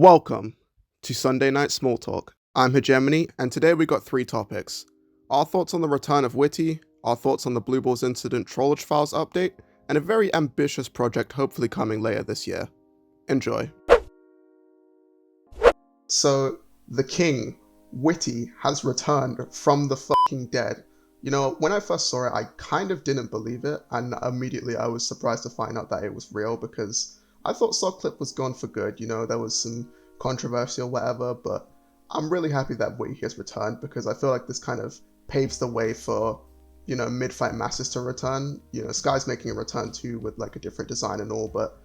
Welcome to Sunday Night Small Talk. I'm Hegemony, and today we got three topics. Our thoughts on the return of Whitty, our thoughts on the Blue Balls Incident Trollge Files update, and a very ambitious project hopefully coming later this year. Enjoy. So, the king, Whitty, has returned from the fucking dead. You know, when I first saw it, I kind of didn't believe it, and immediately I was surprised to find out that it was real because I thought Clip was gone for good. You know, there was some controversy or whatever, but I'm really happy that Whitty has returned because I feel like this kind of paves the way for, you know, mid-fight masses to return. You know, Sky's making a return too with like a different design and all, but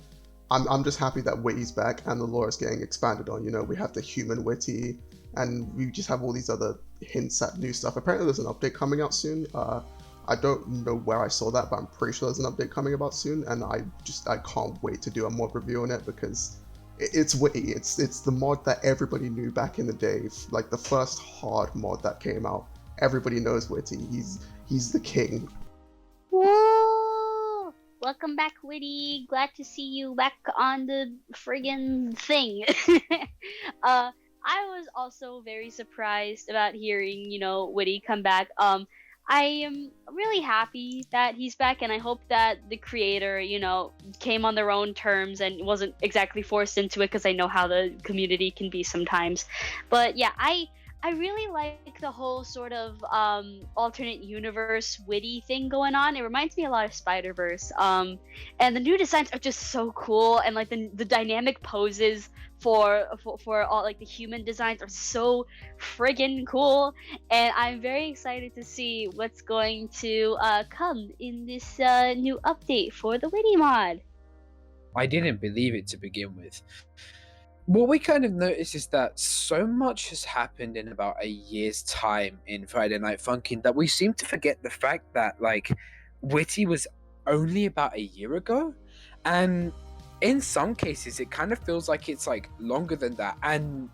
I'm just happy that Whitty's back and the lore is getting expanded on. You know, we have the human Whitty, and we just have all these other hints at new stuff. Apparently there's an update coming out soon. I don't know where I saw that, but I'm pretty sure there's an update coming about soon, and I can't wait to do a mod review on it because it's Whitty. It's the mod that everybody knew back in the day, like the first hard mod that came out. Everybody knows Whitty. He's the king. Whoa! Welcome back, Whitty. Glad to see you back on the friggin' thing. I was also very surprised about hearing, Whitty come back. I am really happy that he's back, and I hope that the creator, came on their own terms and wasn't exactly forced into it, because I know how the community can be sometimes. But yeah, I really like the whole sort of alternate universe Whitty thing going on. It reminds me a lot of Spider-Verse. And the new designs are just so cool, and like the dynamic poses for all like the human designs are so friggin' cool, and I'm very excited to see what's going to come in this new update for the Whitty mod. I didn't believe it to begin with. What we kind of notice is that so much has happened in about a year's time in Friday Night Funkin' that we seem to forget the fact that, like, Whitty was only about a year ago, and in some cases it kind of feels like it's like longer than that. And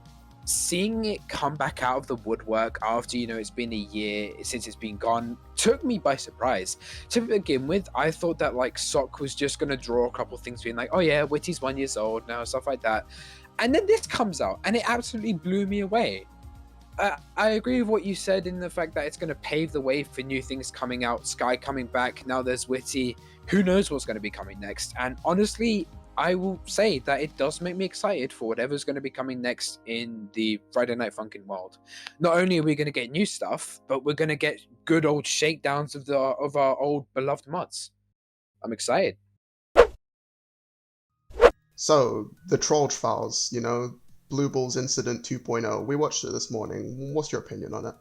seeing it come back out of the woodwork after, it's been a year since it's been gone took me by surprise. To begin with, I thought that like Sock was just gonna draw a couple things being like, oh yeah, Whitty's 1 year old now, stuff like that. And then this comes out and it absolutely blew me away. I agree with what you said in the fact that it's going to pave the way for new things coming out. Sky coming back, now there's Whitty. Who knows what's going to be coming next? And honestly, I will say that it does make me excited for whatever's going to be coming next in the Friday Night Funkin' world. Not only are we going to get new stuff, but we're going to get good old shakedowns of our old beloved mods. I'm excited. So, the Trollge Files, Blue Balls Incident 2.0. We watched it this morning. What's your opinion on it?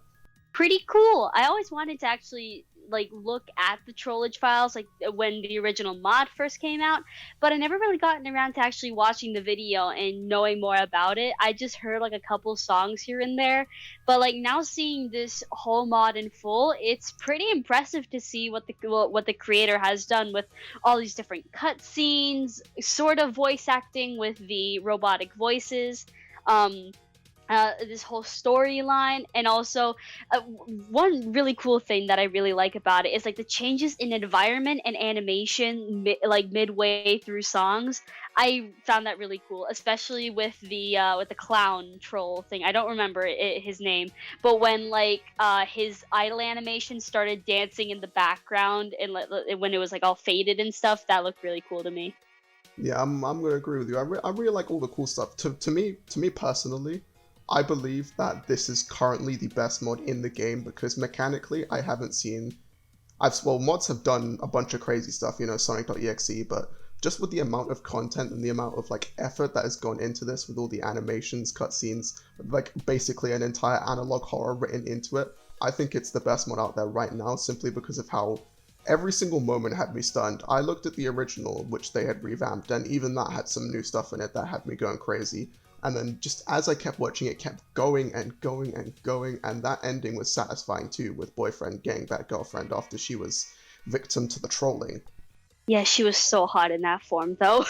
Pretty cool. I always wanted to actually look at the Trollge Files when the original mod first came out, but I never really gotten around to actually watching the video and knowing more about it. I just heard a couple songs here and there, but now seeing this whole mod in full, it's pretty impressive to see what the creator has done with all these different cutscenes, sort of voice acting with the robotic voices. This whole storyline, and also one really cool thing that I really like about it is the changes in environment and animation midway through songs. I found that really cool, especially with the clown troll thing. I don't remember his name, but when his idle animation started dancing in the background and when it was all faded and stuff, that looked really cool to me. Yeah, I'm gonna agree with you. I really like all the cool stuff. To me personally, I believe that this is currently the best mod in the game because mechanically I haven't seen... mods have done a bunch of crazy stuff, Sonic.exe, but just with the amount of content and the amount of effort that has gone into this with all the animations, cutscenes, basically an entire analog horror written into it, I think it's the best mod out there right now simply because of how every single moment had me stunned. I looked at the original, which they had revamped, and even that had some new stuff in it that had me going crazy. And then just as I kept watching, it kept going and going and going, and that ending was satisfying too, with boyfriend getting back girlfriend after she was victim to the trolling. Yeah, she was so hot in that form, though.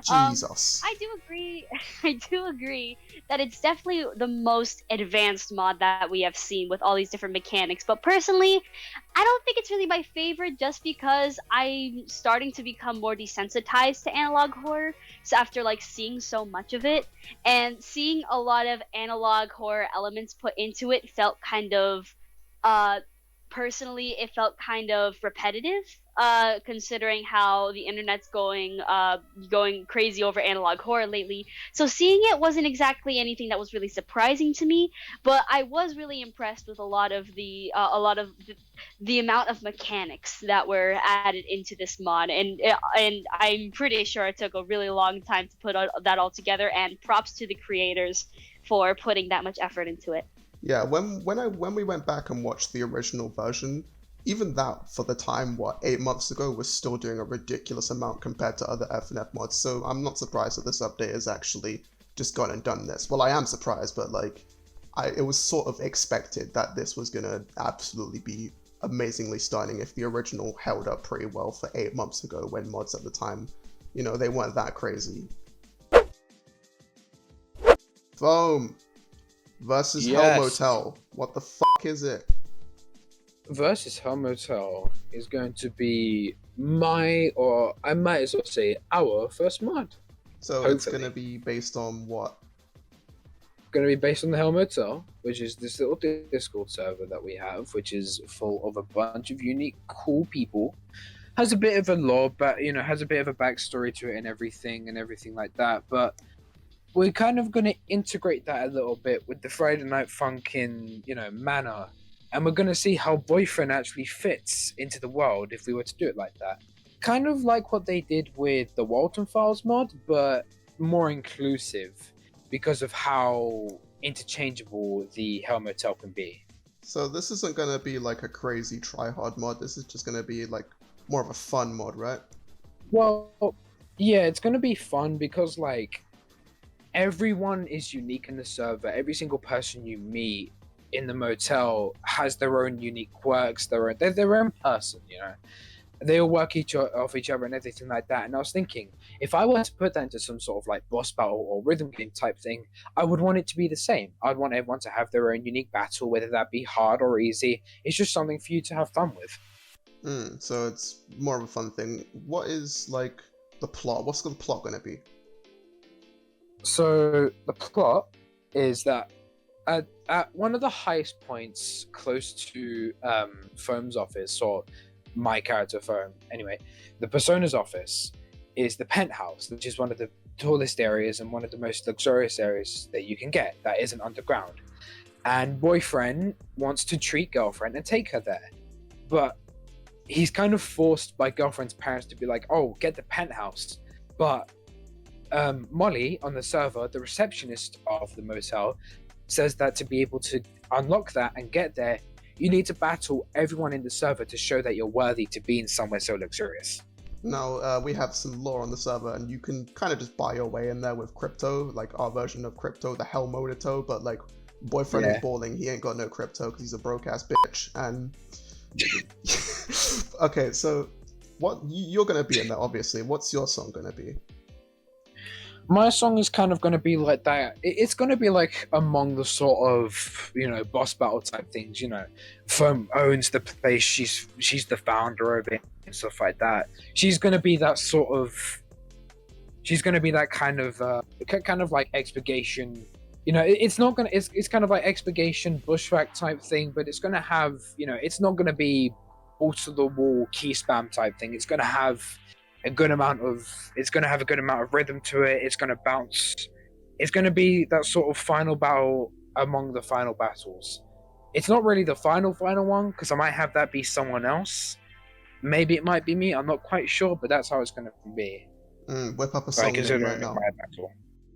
Jesus. I do agree. I do agree that it's definitely the most advanced mod that we have seen with all these different mechanics. But personally, I don't think it's really my favorite, just because I'm starting to become more desensitized to analog horror. So after like seeing so much of it and seeing a lot of analog horror elements put into it, felt kind of uh personally it felt kind of repetitive, considering how the internet's going crazy over analog horror lately. So seeing it wasn't exactly anything that was really surprising to me, but I was really impressed with a lot of the amount of mechanics that were added into this mod, and I'm pretty sure it took a really long time to put that all together, and props to the creators for putting that much effort into it. Yeah, when we went back and watched the original version, even that for the time, 8 months ago, was still doing a ridiculous amount compared to other FNF mods. So I'm not surprised that this update has actually just gone and done this. Well, I am surprised, but like, it was sort of expected that this was gonna absolutely be amazingly stunning if the original held up pretty well for 8 months ago when mods at the time, they weren't that crazy. Foam versus Hell Yes. Motel. What the fuck is it? Versus Hell Motel is going to be or I might as well say our first mod. So it's gonna be based on what? Going to be based on the Hell Motel, which is this little Discord server that we have, which is full of a bunch of unique, cool people. Has a bit of a lore, but has a bit of a backstory to it and everything like that. But we're kind of going to integrate that a little bit with the Friday Night Funkin', manner. And we're going to see how Boyfriend actually fits into the world if we were to do it like that. Kind of like what they did with the Trollge Files mod, but more inclusive because of how interchangeable the Hell Motel can be. So this isn't gonna be like a crazy try-hard mod, this is just gonna be like more of a fun mod, right? Well, yeah, it's going to be fun because like everyone is unique in the server. Every single person you meet in the motel has their own unique quirks, they're their own person, They all work off each other and everything like that. And I was thinking, if I were to put that into some sort of like boss battle or rhythm game type thing, I would want it to be the same. I'd want everyone to have their own unique battle, whether that be hard or easy. It's just something for you to have fun with. So it's more of a fun thing. What is like the plot? What's the plot gonna be? So the plot is that at one of the highest points close to Foam's office, or my character Foam, anyway, the Persona's office is the penthouse, which is one of the tallest areas and one of the most luxurious areas that you can get that isn't underground. And Boyfriend wants to treat Girlfriend and take her there, but he's kind of forced by Girlfriend's parents to be like, oh, get the penthouse. But Molly on the server, the receptionist of the motel, says that to be able to unlock that and get there, you need to battle everyone in the server to show that you're worthy to be in somewhere so luxurious. Now, we have some lore on the server, and you can kind of just buy your way in there with crypto, like our version of crypto, the Hell Monato, but like, Boyfriend is balling, he ain't got no crypto because he's a broke-ass bitch, and... Okay, so, what you're gonna be in there, obviously. What's your song gonna be? My song is kind of going to be like that. It's going to be like among the sort of, boss battle type things, Foam owns the place, she's the founder of it and stuff like that. She's going to be that sort of, she's going to be that kind of like expurgation, it's not going to, it's kind of like expurgation, bushwhack type thing, but it's going to have, it's not going to be all to the wall key spam type thing. It's going to have a good amount of rhythm to it. It's going to bounce. It's going to be that sort of final battle among the final battles. It's not really the final one because I might have that be someone else. Maybe it might be me. I'm not quite sure, but that's how it's going to be. Whip up a song name right now.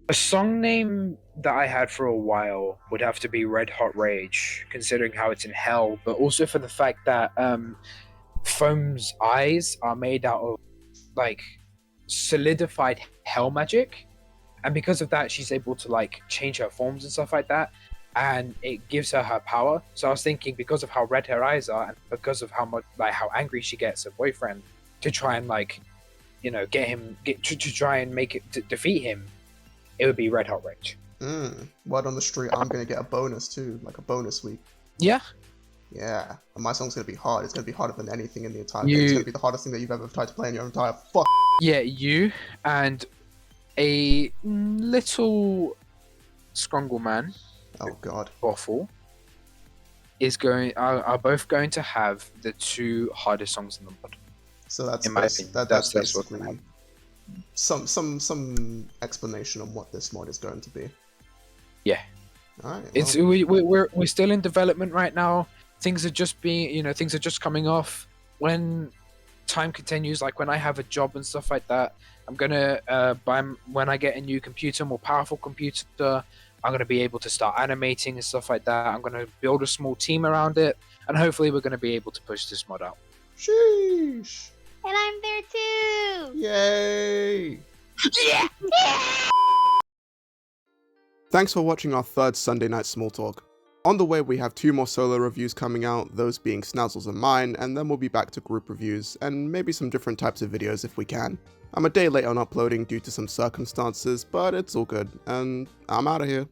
A song name that I had for a while would have to be Red Hot Rage, considering how it's in hell, but also for the fact that Foam's eyes are made out of like solidified hell magic, and because of that she's able to like change her forms and stuff like that, and it gives her power. So I was thinking, because of how red her eyes are and because of how much, like, how angry she gets at Boyfriend, to try and like, to try and make it to defeat him, it would be Red Hot Rage. Word on the street, I'm gonna get a bonus too, like a bonus week. Yeah. Yeah, and my song's gonna be hard. It's gonna be harder than anything in the entire game. It's gonna be the hardest thing that you've ever tried to play in your entire Yeah, you and a little scrungle man. Oh god. Waffle are both going to have the 2 hardest songs in the mod. So that's in my opinion. That's what's basically gonna happen. some explanation on what this mod is going to be. Yeah. Alright. It's well, we're still in development right now. Things are just things are just coming off. When time continues, like when I have a job and stuff like that, I'm gonna when I get a new computer, more powerful computer, I'm gonna be able to start animating and stuff like that. I'm gonna build a small team around it, and hopefully we're gonna be able to push this mod out. sheesh. And I'm there too. Yay! Yeah. Thanks for watching our 3rd Sunday Night Small Talk. On the way, we have 2 more solo reviews coming out, those being Snazzles and mine, and then we'll be back to group reviews, and maybe some different types of videos if we can. I'm a day late on uploading due to some circumstances, but it's all good, and I'm out of here.